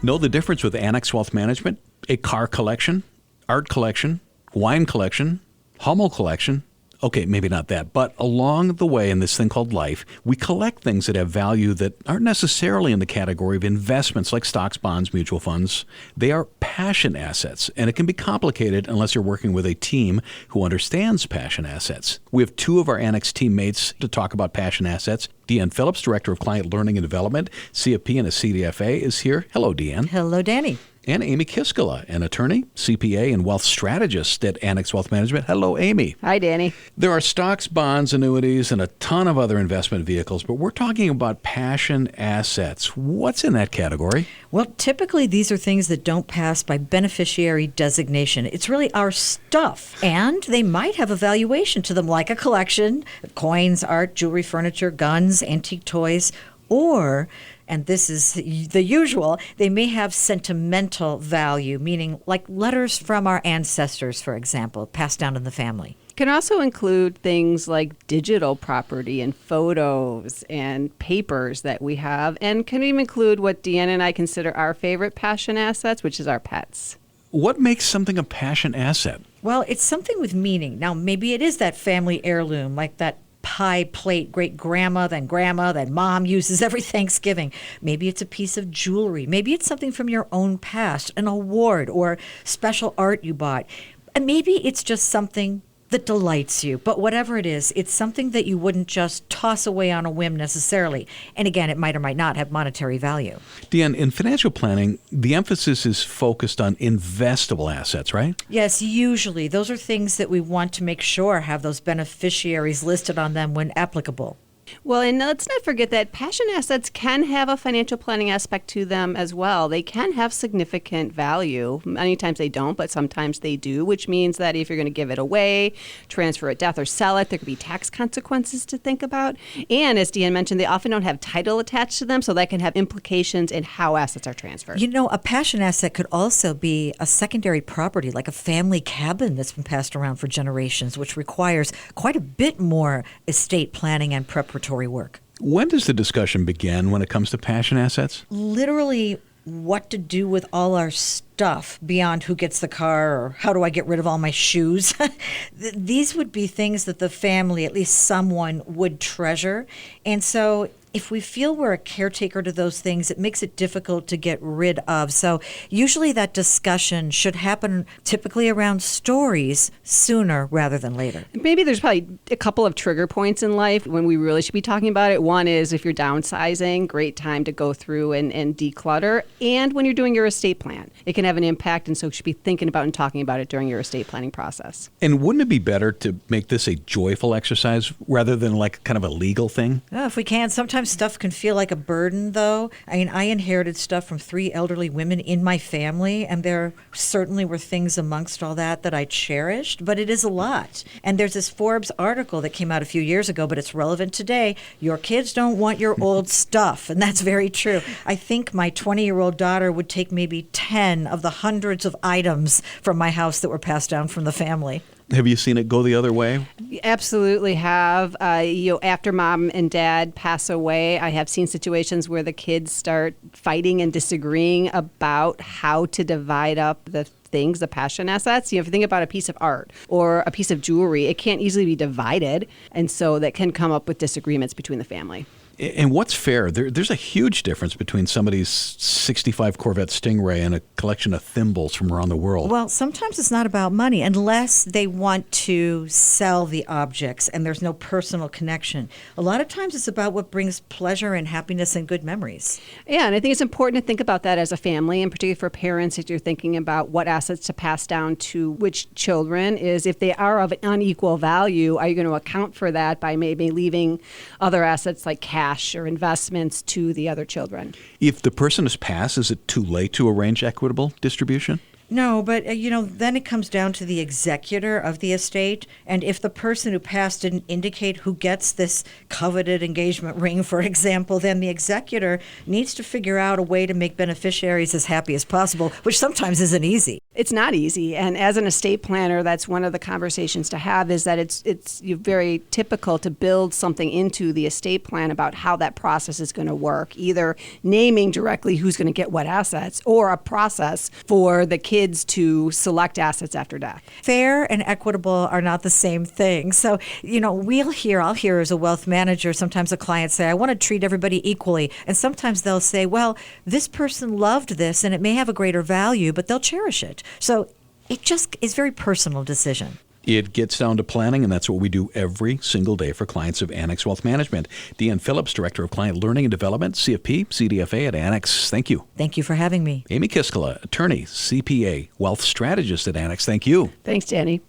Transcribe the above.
Know the difference with Annex Wealth Management? A car collection, art collection, wine collection, Hummel collection. Okay, maybe not that, but along the way in this thing called life, we collect things that have value that aren't necessarily in the category of investments like stocks, bonds, mutual funds. They are passion assets, and it can be complicated unless you're working with a team who understands passion assets. We have two of our Annex teammates to talk about passion assets. Deanne Phillips, Director of Client Learning and Development, CFP and a CDFA, is here. Hello, Deanne. Hello, Danny. And Amy Kiiskila, an attorney, CPA, and wealth strategist at Annex Wealth Management. Hello, Amy. Hi, Danny. There are stocks, bonds, annuities, and a ton of other investment vehicles, but we're talking about passion assets. What's in that category? Well, typically these are things that don't pass by beneficiary designation. It's really our stuff, and they might have a valuation to them, like a collection of coins, art, jewelry, furniture, guns, antique toys, or, and this is the usual, they may have sentimental value, meaning like letters from our ancestors, for example, passed down in the family. It can also include things like digital property and photos and papers that we have, and can even include what Deanne and I consider our favorite passion assets, which is our pets. What makes something a passion asset? Well, it's something with meaning. Now, maybe it is that family heirloom, like that pie plate great-grandma, then grandma, then mom uses every Thanksgiving. Maybe it's a piece of jewelry. Maybe it's something from your own past, an award or special art you bought. And maybe it's just something that delights you. But whatever it is, it's something that you wouldn't just toss away on a whim necessarily. And again, it might or might not have monetary value. Deanne, in financial planning, the emphasis is focused on investable assets, right? Yes, usually. Those are things that we want to make sure have those beneficiaries listed on them when applicable. Well, and let's not forget that passion assets can have a financial planning aspect to them as well. They can have significant value. Many times they don't, but sometimes they do, which means that if you're going to give it away, transfer at death, or sell it, there could be tax consequences to think about. And as Deanne mentioned, they often don't have title attached to them, so that can have implications in how assets are transferred. You know, a passion asset could also be a secondary property, like a family cabin that's been passed around for generations, which requires quite a bit more estate planning and preparatory work. When does the discussion begin when it comes to passion assets? Literally, what to do with all our stuff beyond who gets the car or how do I get rid of all my shoes. These would be things that the family, at least someone, would treasure. And so if we feel we're a caretaker to those things, it makes it difficult to get rid of. So usually that discussion should happen typically around stories sooner rather than later. Maybe there's probably a couple of trigger points in life when we really should be talking about it. One is if you're downsizing, great time to go through and declutter. And when you're doing your estate plan, it can have an impact, and so you should be thinking about and talking about it during your estate planning process. And wouldn't it be better to make this a joyful exercise rather than like kind of a legal thing? If we can. Sometimes stuff can feel like a burden, though. I mean, I inherited stuff from 3 elderly women in my family, and there certainly were things amongst all that I cherished, but it is a lot. And there's this Forbes article that came out a few years ago, but it's relevant today. Your kids don't want your old stuff, and that's very true. I think my 20-year-old daughter would take maybe 10 of the hundreds of items from my house that were passed down from the family. Have you seen it go the other way? Absolutely have. After mom and dad pass away, I have seen situations where the kids start fighting and disagreeing about how to divide up the things, the passion assets. If you think about a piece of art or a piece of jewelry, it can't easily be divided. And so that can come up with disagreements between the family. And what's fair? There's a huge difference between somebody's 65 Corvette Stingray and a collection of thimbles from around the world. Well, sometimes it's not about money unless they want to sell the objects and there's no personal connection. A lot of times it's about what brings pleasure and happiness and good memories. Yeah, and I think it's important to think about that as a family, and particularly for parents if you're thinking about what assets to pass down to which children, is if they are of an unequal value, are you going to account for that by maybe leaving other assets like cash or investments to the other children? If the person has passed, is it too late to arrange equitable distribution? No, but, then it comes down to the executor of the estate. And if the person who passed didn't indicate who gets this coveted engagement ring, for example, then the executor needs to figure out a way to make beneficiaries as happy as possible, which sometimes isn't easy. It's not easy. And as an estate planner, that's one of the conversations to have, is that it's very typical to build something into the estate plan about how that process is going to work, either naming directly who's going to get what assets or a process for the kids to select assets after death. Fair and equitable are not the same thing. So, I'll hear as a wealth manager, sometimes a client say, I want to treat everybody equally. And sometimes they'll say, well, this person loved this and it may have a greater value, but they'll cherish it. So it just is a very personal decision. It gets down to planning, and that's what we do every single day for clients of Annex Wealth Management. Deanne Phillips, Director of Client Learning and Development, CFP, CDFA at Annex. Thank you. Thank you for having me. Amy Kiiskila, Attorney, CPA, Wealth Strategist at Annex. Thank you. Thanks, Danny.